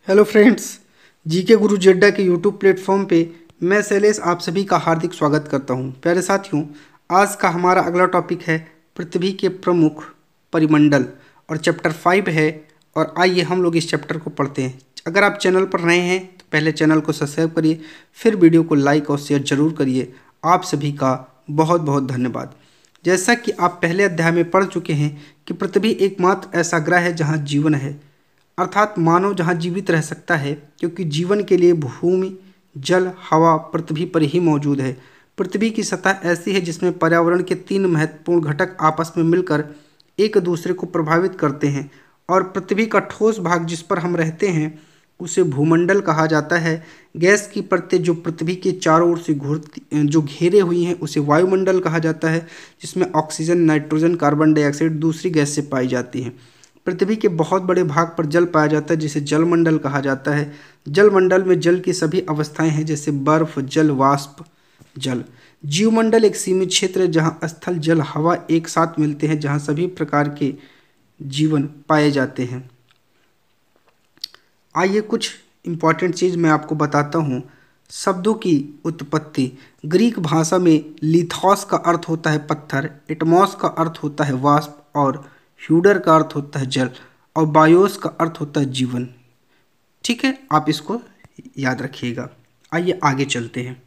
Hello friends, GK गुरु जेड्डा के YouTube platform पे मैं शैलेश आप सभी का हार्दिक स्वागत करता हूं। प्यारे साथियों, आज का हमारा अगला टॉपिक है पृथ्वी के प्रमुख परिमंडल और चैप्टर 5 है। और आइए हम लोग इस चैप्टर को पढ़ते हैं। अगर आप चैनल पर नए हैं तो पहले चैनल को सब्सक्राइब करिए, फिर वीडियो को लाइक और शेयर जरूर करिए। आप सभी का बहुत बहुत धन्यवाद। जैसा कि आप पहले अध्याय में पढ़ चुके हैं कि पृथ्वी एकमात्र ऐसा ग्रह है जहाँ जीवन है, अर्थात मानव जहाँ जीवित रह सकता है, क्योंकि जीवन के लिए भूमि, जल, हवा पृथ्वी पर ही मौजूद है। पृथ्वी की सतह ऐसी है जिसमें पर्यावरण के 3 महत्वपूर्ण घटक आपस में मिलकर एक दूसरे को प्रभावित करते हैं। और पृथ्वी का ठोस भाग जिस पर हम रहते हैं उसे भूमंडल कहा जाता है। गैस की परतें जो पृथ्वी के चारों ओर से जो घेरे हुई हैं उसे वायुमंडल कहा जाता है, जिसमें ऑक्सीजन, नाइट्रोजन, कार्बन डाइऑक्साइड दूसरी गैस से पाई जाती हैं। पृथ्वी के बहुत बड़े भाग पर जल पाया जाता है जिसे जलमंडल कहा जाता है। जलमंडल में जल की सभी अवस्थाएं हैं, जैसे बर्फ, जल, वाष्प, जल। जीवमंडल एक सीमित क्षेत्र है जहां स्थल, जल, हवा एक साथ मिलते हैं, जहां सभी प्रकार के जीवन पाए जाते हैं। आइए कुछ इंपॉर्टेंट चीज़ मैं आपको बताता हूँ। शब्दों की उत्पत्ति। ग्रीक भाषा में लिथोस का अर्थ होता है पत्थर, एटमॉस का अर्थ होता है वाष्प, और ह्यूडर का अर्थ होता है जल, और बायोस का अर्थ होता है जीवन। ठीक है, आप इसको याद रखिएगा। आइए आगे चलते हैं।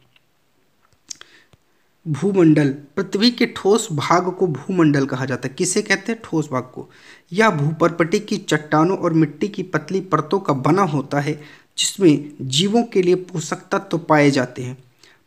भूमंडल। पृथ्वी के ठोस भाग को भूमंडल कहा जाता है। किसे कहते हैं? ठोस भाग को। यह भूपर्पटी की चट्टानों और मिट्टी की पतली परतों का बना होता है जिसमें जीवों के लिए पोषक तत्व पाए जाते हैं।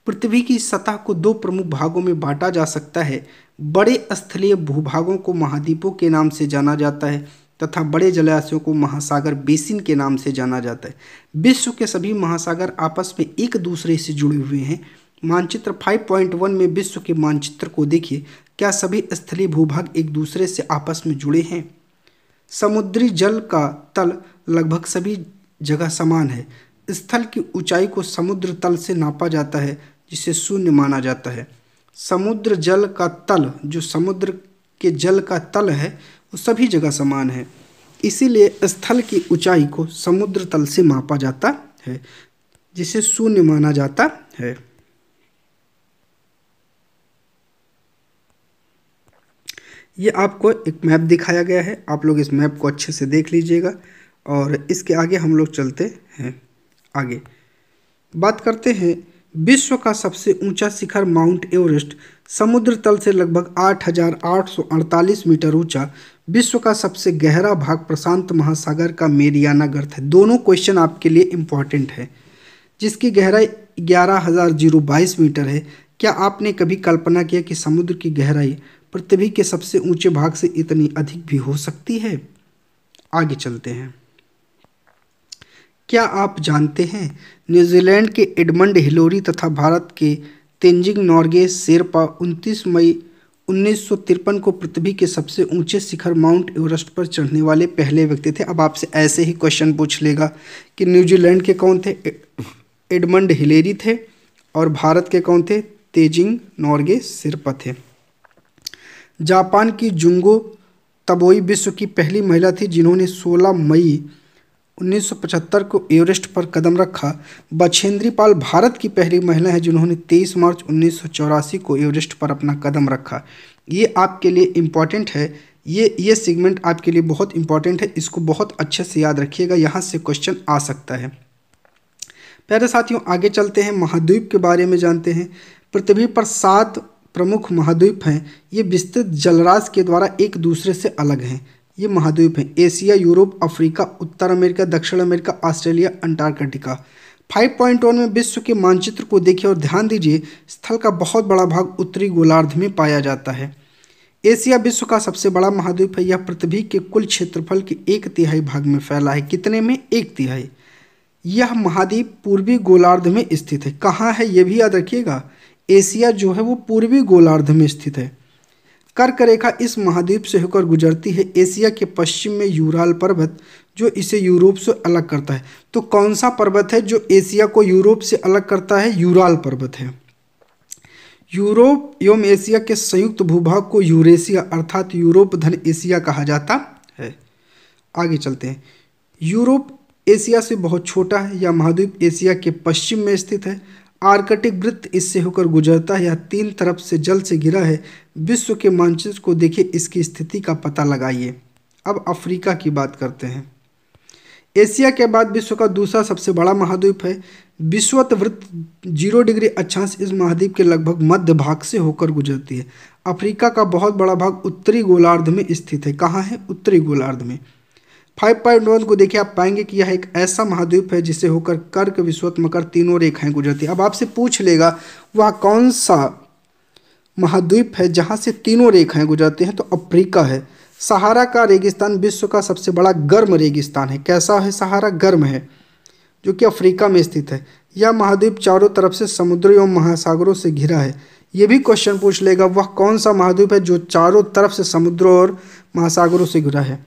पृथ्वी की सतह को 2 प्रमुख भागों में बांटा जा सकता है। बड़े स्थलीय भूभागों को महाद्वीपों के नाम से जाना जाता है तथा बड़े जलाशयों को महासागर बेसिन के नाम से जाना जाता है। विश्व के सभी महासागर आपस में एक दूसरे से जुड़े हुए हैं। मानचित्र 5.1 में विश्व के मानचित्र को देखिए। क्या सभी स्थलीय भूभाग एक दूसरे से आपस में जुड़े हैं? समुद्री जल का तल लगभग सभी जगह समान है। स्थल की ऊंचाई को समुद्र तल से नापा जाता है जिसे शून्य माना जाता है। समुद्र जल का तल, जो समुद्र के जल का तल है, वो सभी जगह समान है। इसीलिए स्थल की ऊंचाई को समुद्र तल से मापा जाता है जिसे शून्य माना जाता है। ये आपको एक मैप दिखाया गया है, आप लोग इस मैप को अच्छे से देख लीजिएगा। और इसके आगे हम लोग चलते हैं। आगे बात करते हैं। विश्व का सबसे ऊंचा शिखर माउंट एवरेस्ट समुद्र तल से लगभग 8,848 मीटर ऊंचा। विश्व का सबसे गहरा भाग प्रशांत महासागर का मेरियाना गर्त है। दोनों क्वेश्चन आपके लिए इम्पॉर्टेंट है। जिसकी गहराई 11,022 मीटर है। क्या आपने कभी कल्पना किया कि समुद्र की गहराई पृथ्वी के सबसे ऊंचे भाग से इतनी अधिक भी हो सकती है? आगे चलते हैं। क्या आप जानते हैं न्यूजीलैंड के एडमंड हिलोरी तथा भारत के तेंजिंग नोर्गे शेरपा 29 मई 1953 को पृथ्वी के सबसे ऊंचे शिखर माउंट एवरेस्ट पर चढ़ने वाले पहले व्यक्ति थे। अब आपसे ऐसे ही क्वेश्चन पूछ लेगा कि न्यूजीलैंड के कौन थे? एडमंड हिलेरी थे। और भारत के कौन थे? तेंजिंग नोर्गे शेरपा थे। जापान की जुंगो तबोई विश्व की पहली महिला थी जिन्होंने 16 मई 1975 को एवरेस्ट पर कदम रखा। बछेंद्री पाल भारत की पहली महिला है जिन्होंने 23 मार्च 1984 को एवरेस्ट पर अपना कदम रखा। ये आपके लिए इम्पॉर्टेंट है। ये सेगमेंट आपके लिए बहुत इम्पॉर्टेंट है। इसको बहुत अच्छे से याद रखिएगा, यहाँ से क्वेश्चन आ सकता है। प्यारे साथियों, आगे चलते हैं। महाद्वीप के बारे में जानते हैं। पृथ्वी पर 7 प्रमुख महाद्वीप हैं। ये विस्तृत जलराशि के द्वारा एक दूसरे से अलग हैं। ये महाद्वीप हैं एशिया, यूरोप, अफ्रीका, उत्तर अमेरिका, दक्षिण अमेरिका, ऑस्ट्रेलिया, अंटार्कटिका। 5.1 में विश्व के मानचित्र को देखिए और ध्यान दीजिए। स्थल का बहुत बड़ा भाग उत्तरी गोलार्ध में पाया जाता है। एशिया विश्व का सबसे बड़ा महाद्वीप है। यह पृथ्वी के कुल क्षेत्रफल के 1/3 भाग में फैला है। कितने में? 1/3। यह महाद्वीप पूर्वी गोलार्ध में स्थित है। कहाँ है ये भी याद रखिएगा। एशिया जो है वो पूर्वी गोलार्ध में स्थित है। कर्क रेखा इस महाद्वीप से होकर गुजरती है। एशिया के पश्चिम में यूराल पर्वत जो इसे यूरोप से अलग करता है। तो कौन सा पर्वत है जो एशिया को यूरोप से अलग करता है? यूराल पर्वत है। यूरोप एवं एशिया के संयुक्त भूभाग को यूरेशिया अर्थात यूरोप धन एशिया कहा जाता है। आगे चलते हैं। यूरोप एशिया से बहुत छोटा है। यह महाद्वीप एशिया के पश्चिम में स्थित है। आर्कटिक वृत्त इससे होकर गुजरता है। यह 3 तरफ से जल से घिरा है। विश्व के मानचित्र को देखिए, इसकी स्थिति का पता लगाइए। अब अफ्रीका की बात करते हैं। एशिया के बाद विश्व का दूसरा सबसे बड़ा महाद्वीप है। विषुवत वृत्त 0 डिग्री अक्षांश इस महाद्वीप के लगभग मध्य भाग से होकर गुजरती है। अफ्रीका का बहुत बड़ा भाग उत्तरी गोलार्ध में स्थित है। कहाँ है? उत्तरी गोलार्ध में। 5.1 को देखिए, आप पाएंगे कि यह एक ऐसा महाद्वीप है जिसे होकर कर्क, विषुवत, मकर तीनों रेखाएं गुजरती है। अब आपसे पूछ लेगा वह कौन सा महाद्वीप है जहाँ से तीनों रेखाएं गुजरती हैं, तो अफ्रीका है। सहारा का रेगिस्तान विश्व का सबसे बड़ा गर्म रेगिस्तान है। कैसा है? सहारा गर्म है, जो कि अफ्रीका में स्थित है। यह महाद्वीप चारों तरफ से समुद्रों एवं महासागरों से घिरा है। ये भी क्वेश्चन पूछ लेगा वह कौन सा महाद्वीप है जो चारों तरफ से समुद्रों और महासागरों से घिरा है।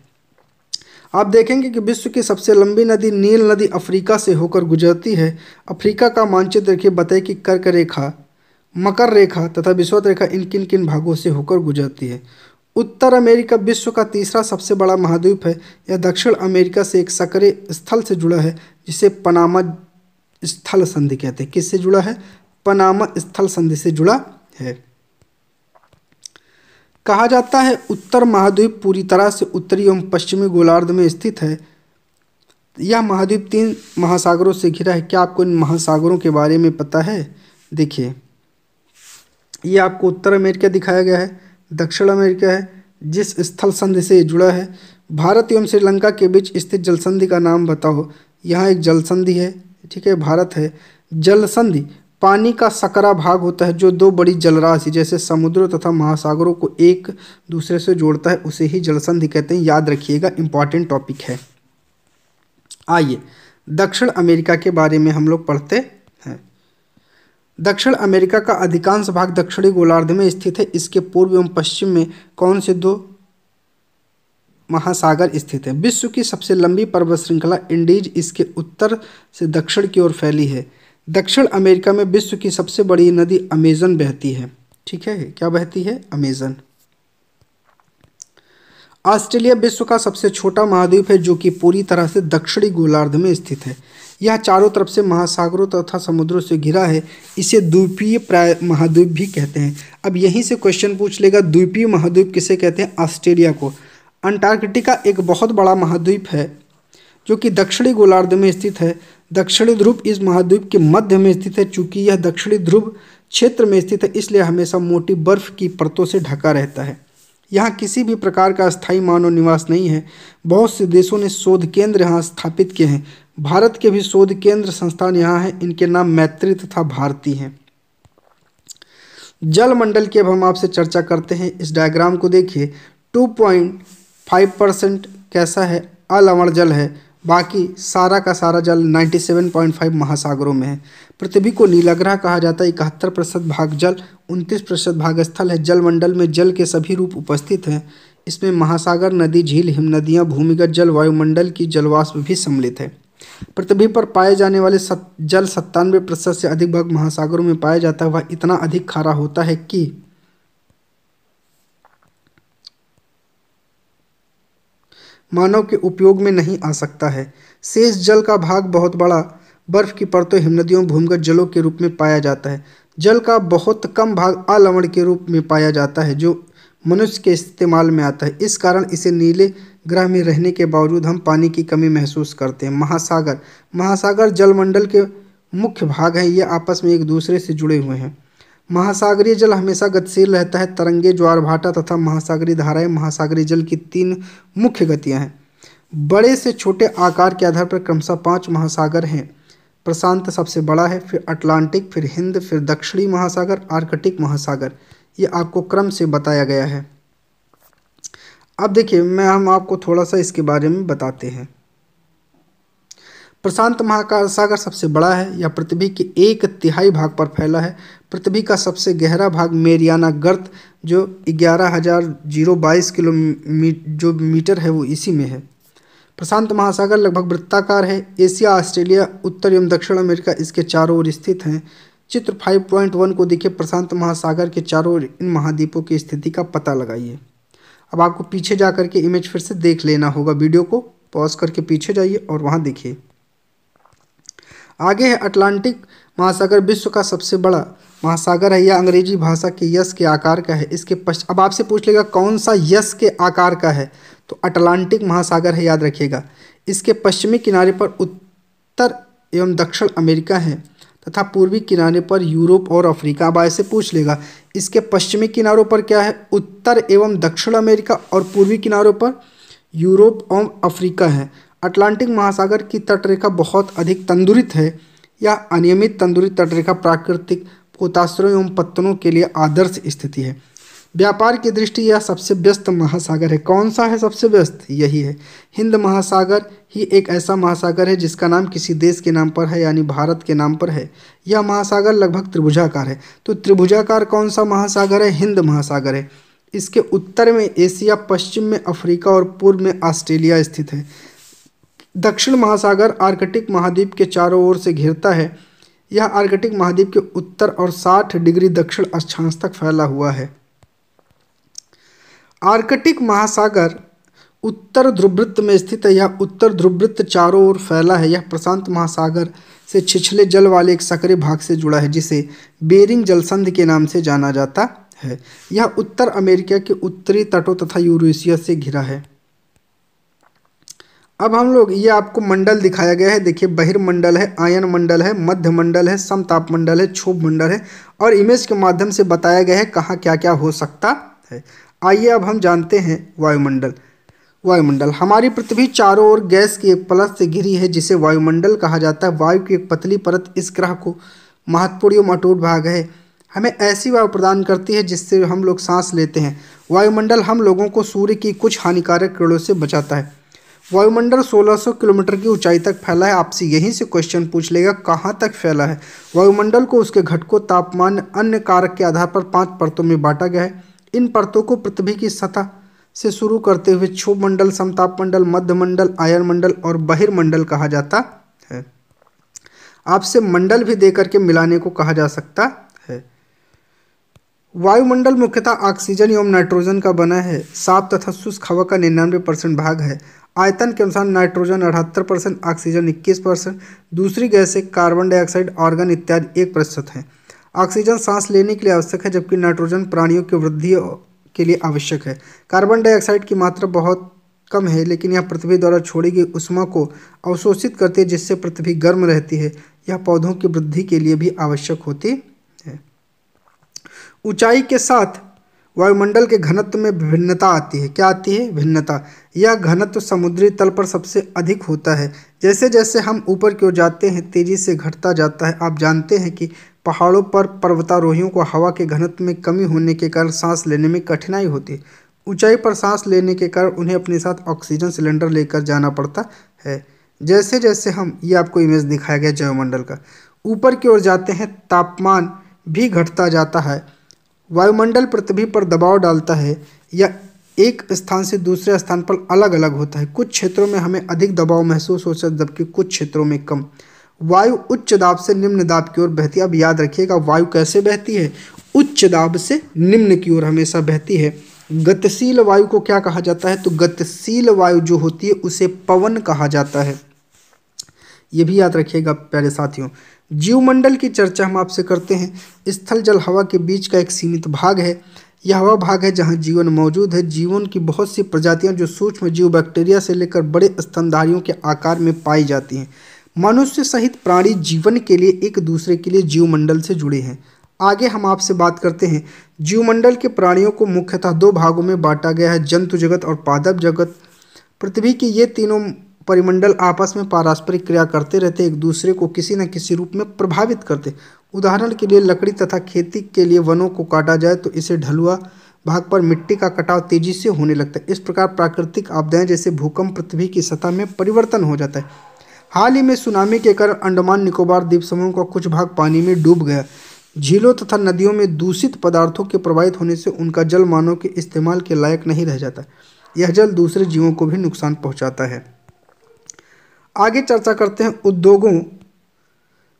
आप देखेंगे कि विश्व की सबसे लंबी नदी नील नदी अफ्रीका से होकर गुजरती है। अफ्रीका का मानचित्र देखिए, बताए कि कर्क रेखा, मकर रेखा तथा विषुवत रेखा इन किन किन भागों से होकर गुजरती है। उत्तर अमेरिका विश्व का तीसरा सबसे बड़ा महाद्वीप है। यह दक्षिण अमेरिका से एक सक्रिय स्थल से जुड़ा है जिसे पनामा स्थल संधि कहते हैं। किससे जुड़ा है? पनामा स्थल संधि से जुड़ा है। कहा जाता है उत्तर महाद्वीप पूरी तरह से उत्तरी एवं पश्चिमी गोलार्ध में स्थित है। यह महाद्वीप 3 महासागरों से घिरा है। क्या आपको इन महासागरों के बारे में पता है? देखिए, ये आपको उत्तर अमेरिका दिखाया गया है, दक्षिण अमेरिका है जिस स्थल संधि से जुड़ा है। भारत एवं श्रीलंका के बीच स्थित जल संधि का नाम बताओ। यहाँ एक जल संधि है, ठीक है, भारत है। जल संधि पानी का सकरा भाग होता है जो 2 बड़ी जलराशि जैसे समुद्रों तथा महासागरों को एक दूसरे से जोड़ता है, उसे ही जल संधि कहते हैं। याद रखिएगा, इंपॉर्टेंट टॉपिक है। आइए दक्षिण अमेरिका के बारे में हम लोग पढ़ते हैं। दक्षिण अमेरिका का अधिकांश भाग दक्षिणी गोलार्ध में स्थित है। इसके पूर्व एवं पश्चिम में कौन से 2 महासागर स्थित हैं? विश्व की सबसे लंबी पर्वत श्रृंखला इंडीज इसके उत्तर से दक्षिण की ओर फैली है। दक्षिण अमेरिका में विश्व की सबसे बड़ी नदी अमेजन बहती है। ठीक है, क्या बहती है? अमेजन। ऑस्ट्रेलिया विश्व का सबसे छोटा महाद्वीप है जो कि पूरी तरह से दक्षिणी गोलार्ध में स्थित है। यह चारों तरफ से महासागरों तथा समुद्रों से घिरा है। इसे द्वीपीय महाद्वीप भी कहते हैं। अब यहीं से क्वेश्चन पूछ लेगा, द्वीपीय महाद्वीप किसे कहते हैं? ऑस्ट्रेलिया को। अंटार्कटिका एक बहुत बड़ा महाद्वीप है जो कि दक्षिणी गोलार्ध में स्थित है। दक्षिणी ध्रुव इस महाद्वीप के मध्य में स्थित है। चूंकि यह दक्षिणी ध्रुव क्षेत्र में स्थित है, इसलिए हमेशा मोटी बर्फ की परतों से ढका रहता है। यहाँ किसी भी प्रकार का स्थायी मानव निवास नहीं है। बहुत से देशों ने शोध केंद्र यहाँ स्थापित किए हैं। भारत के भी शोध केंद्र संस्थान यहाँ हैं। इनके नाम मैत्री तथा भारती हैं। जलमंडल की अब हम आपसे चर्चा करते हैं। इस डायग्राम को देखिए, 2.5% कैसा है? अलवण जल है। बाकी सारा का सारा जल 97.5 महासागरों में है। पृथ्वी को नीला ग्रह कहा जाता है। 71% भाग जल, 29% भाग स्थल है। जलमंडल में जल के सभी रूप उपस्थित हैं। इसमें महासागर, नदी, झील, हिमनदियाँ, भूमिगत जल, वायुमंडल की जलवाष्प भी सम्मिलित है। पृथ्वी पर पाए जाने वाले जल 97% से अधिक भाग महासागरों में पाया जाता है। वह इतना अधिक खारा होता है कि मानव के उपयोग में नहीं आ सकता है। शेष जल का भाग बहुत बड़ा बर्फ की परतों, हिमनदियों, भूमिगत जलों के रूप में पाया जाता है। जल का बहुत कम भाग अलवण के रूप में पाया जाता है जो मनुष्य के इस्तेमाल में आता है। इस कारण इसे नीले ग्रह में रहने के बावजूद हम पानी की कमी महसूस करते हैं। महासागर जलमंडल के मुख्य भाग हैं। ये आपस में एक दूसरे से जुड़े हुए हैं। महासागरीय जल हमेशा गतिशील रहता है। तरंगे, ज्वार भाटा तथा महासागरीय धाराएं महासागरीय जल की 3 मुख्य गतियां हैं। बड़े से छोटे आकार के आधार पर क्रमशः 5 महासागर हैं। प्रशांत सबसे बड़ा है, फिर अटलांटिक, फिर हिंद, फिर दक्षिणी महासागर, आर्कटिक महासागर। ये आपको क्रम से बताया गया है। अब देखिए, हम आपको थोड़ा सा इसके बारे में बताते हैं। प्रशांत महासागर सबसे बड़ा है। यह पृथ्वी के 1/3 भाग पर फैला है। पृथ्वी का सबसे गहरा भाग मेरियाना गर्त जो 11,022 किलोमीटर है, वो इसी में है। प्रशांत महासागर लगभग वृत्ताकार है। एशिया, ऑस्ट्रेलिया, उत्तर एवं दक्षिण अमेरिका इसके चारों ओर स्थित हैं। चित्र 5.1 को देखिए। प्रशांत महासागर के चारों ओर इन महाद्वीपों की स्थिति का पता लगाइए। अब आपको पीछे जा करके इमेज फिर से देख लेना होगा। वीडियो को पॉज करके पीछे जाइए और वहाँ देखिए। आगे है अटलांटिक महासागर विश्व का सबसे बड़ा महासागर है। यह अंग्रेजी भाषा के यस के आकार का है। इसके पश्चिम, अब आपसे पूछ लेगा कौन सा यस के आकार का है, तो अटलांटिक महासागर है, याद रखिएगा। इसके पश्चिमी किनारे पर उत्तर एवं दक्षिण अमेरिका है तथा पूर्वी किनारे पर यूरोप और अफ्रीका। अब ऐसे पूछ लेगा इसके पश्चिमी किनारों पर क्या है, उत्तर एवं दक्षिण अमेरिका, और पूर्वी किनारों पर यूरोप एवं अफ्रीका है। अटलांटिक महासागर की तटरेखा बहुत अधिक तंदुरित है। यह अनियमित तंदुरित तटरेखा प्राकृतिक पोताश्रयों एवं पत्तनों के लिए आदर्श स्थिति है। व्यापार की दृष्टि यह सबसे व्यस्त महासागर है। कौन सा है सबसे व्यस्त, यही है। हिंद महासागर ही एक ऐसा महासागर है जिसका नाम किसी देश के नाम पर है, यानी भारत के नाम पर है। यह महासागर लगभग त्रिभुजाकार है। तो त्रिभुजाकार कौन सा महासागर है, हिंद महासागर है। इसके उत्तर में एशिया, पश्चिम में अफ्रीका और पूर्व में ऑस्ट्रेलिया स्थित है। दक्षिण महासागर आर्कटिक महाद्वीप के चारों ओर से घिरता है। यह आर्कटिक महाद्वीप के उत्तर और 60 डिग्री दक्षिण अक्षांश तक फैला हुआ है। आर्कटिक महासागर उत्तर ध्रुववृत्त में स्थित है। यह उत्तर ध्रुववृत्त चारों ओर फैला है। यह प्रशांत महासागर से छिछले जल वाले एक सक्रिय भाग से जुड़ा है जिसे बेरिंग जलसंधि के नाम से जाना जाता है। यह उत्तर अमेरिका के उत्तरी तटों तथा यूरेशिया से घिरा है। अब हम लोग, ये आपको मंडल दिखाया गया है, देखिए बहिर्मंडल है, आयन मंडल है, मध्य मंडल है, समताप मंडल है, क्षोभ मंडल है, और इमेज के माध्यम से बताया गया है कहाँ क्या क्या हो सकता है। आइए अब हम जानते हैं वायुमंडल। वायुमंडल, हमारी पृथ्वी चारों ओर गैस की एक परत से घिरी है जिसे वायुमंडल कहा जाता है। वायु की एक पतली परत इस ग्रह को महत्वपूर्ण एवं अटूट भाग है। हमें ऐसी वायु प्रदान करती है जिससे हम लोग सांस लेते हैं। वायुमंडल हम लोगों को सूर्य की कुछ हानिकारक किरणों से बचाता है। वायुमंडल 1600 किलोमीटर की ऊंचाई तक फैला है। आपसे यहीं से क्वेश्चन पूछ लेगा कहाँ तक फैला है। वायुमंडल को उसके घटकों, तापमान, अन्य कारक के आधार पर 5 परतों में बांटा गया है। इन परतों को पृथ्वी की सतह से शुरू करते हुए क्षोभ मंडल, समताप मंडल, मध्य मंडल, आयन मंडल और बहिर्मंडल कहा जाता है। आपसे मंडल भी दे करके मिलाने को कहा जा सकता है। वायुमंडल मुख्यतः ऑक्सीजन एवं नाइट्रोजन का बना है। साफ तथा शुष्क हवा का 99% भाग है। आयतन के अनुसार नाइट्रोजन 78%, ऑक्सीजन 21%, दूसरी गैसें कार्बन डाइऑक्साइड, आर्गन इत्यादि 1% हैं। ऑक्सीजन सांस लेने के लिए आवश्यक है जबकि नाइट्रोजन प्राणियों की वृद्धि के लिए आवश्यक है। कार्बन डाइऑक्साइड की मात्रा बहुत कम है लेकिन यह पृथ्वी द्वारा छोड़ी गई ऊष्मा को अवशोषित करती है जिससे पृथ्वी गर्म रहती है। यह पौधों की वृद्धि के लिए भी आवश्यक होती है। ऊंचाई के साथ वायुमंडल के घनत्व में भिन्नता आती है। क्या आती है? भिन्नता। यह घनत्व समुद्री तल पर सबसे अधिक होता है। जैसे जैसे हम ऊपर की ओर जाते हैं तेजी से घटता जाता है। आप जानते हैं कि पहाड़ों पर पर्वतारोहियों को हवा के घनत्व में कमी होने के कारण सांस लेने में कठिनाई होती है। ऊंचाई पर सांस लेने के कारण उन्हें अपने साथ ऑक्सीजन सिलेंडर लेकर जाना पड़ता है। जैसे जैसे हम, ये आपको इमेज दिखाया गया जैवमंडल का, ऊपर की ओर जाते हैं तापमान भी घटता जाता है। वायुमंडल पृथ्वी पर दबाव डालता है या एक स्थान से दूसरे स्थान पर अलग अलग होता है। कुछ क्षेत्रों में हमें अधिक दबाव महसूस होता है जबकि कुछ क्षेत्रों में कम। वायु उच्च दाब से निम्न दाब की ओर बहती है। अब याद रखिएगा वायु कैसे बहती है? उच्च दाब से निम्न की ओर हमेशा बहती है। गतिशील वायु को क्या कहा जाता है? तो गतिशील वायु जो होती है उसे पवन कहा जाता है। ये भी याद रखिएगा प्यारे साथियों। जीवमंडल की चर्चा हम आपसे करते हैं। स्थल जल हवा के बीच का एक सीमित भाग है। यह वह भाग है जहाँ जीवन मौजूद है। जीवन की बहुत सी प्रजातियां जो सूक्ष्म जीव बैक्टीरिया से लेकर बड़े स्तनधारियों के आकार में पाई जाती हैं। मनुष्य सहित प्राणी जीवन के लिए एक दूसरे के लिए जीवमंडल से जुड़े हैं। आगे हम आपसे बात करते हैं। जीवमंडल के प्राणियों को मुख्यतः 2 भागों में बांटा गया है, जंतु जगत और पादप जगत। पृथ्वी के ये तीनों परिमंडल आपस में पारस्परिक क्रिया करते रहते, एक दूसरे को किसी न किसी रूप में प्रभावित करते। उदाहरण के लिए लकड़ी तथा खेती के लिए वनों को काटा जाए तो इसे ढलुआ भाग पर मिट्टी का कटाव तेजी से होने लगता है। इस प्रकार प्राकृतिक आपदाएं जैसे भूकंप पृथ्वी की सतह में परिवर्तन हो जाता है। हाल ही में सुनामी के कारण अंडमान निकोबार द्वीप समूह का कुछ भाग पानी में डूब गया। झीलों तथा नदियों में दूषित पदार्थों के प्रवाहित होने से उनका जल मानव के इस्तेमाल के लायक नहीं रह जाता। यह जल दूसरे जीवों को भी नुकसान पहुंचाता है। आगे चर्चा करते हैं उद्योगों,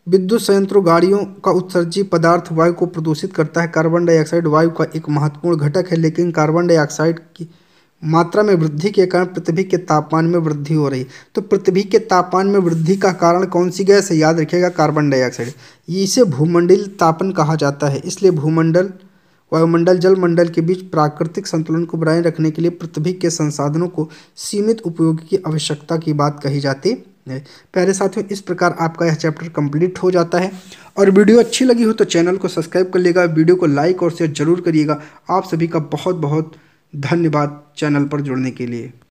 विद्युत संयंत्रों, गाड़ियों का उत्सर्जी पदार्थ वायु को प्रदूषित करता है। कार्बन डाइऑक्साइड वायु का एक महत्वपूर्ण घटक है लेकिन कार्बन डाइऑक्साइड की मात्रा में वृद्धि के कारण पृथ्वी के तापमान में वृद्धि हो रही। तो पृथ्वी के तापमान में वृद्धि का कारण कौन सी गैस है? याद रखिएगा, कार्बन डाइऑक्साइड। इसे भूमंडलीय तापन कहा जाता है। इसलिए भूमंडल, वायुमंडल, जलमंडल के बीच प्राकृतिक संतुलन को बनाए रखने के लिए पृथ्वी के संसाधनों को सीमित उपयोग की आवश्यकता की बात कही जाती है। प्यारे साथियों, इस प्रकार आपका यह चैप्टर कंप्लीट हो जाता है। और वीडियो अच्छी लगी हो तो चैनल को सब्सक्राइब कर लीजिएगा, वीडियो को लाइक और शेयर जरूर करिएगा। आप सभी का बहुत बहुत धन्यवाद चैनल पर जुड़ने के लिए।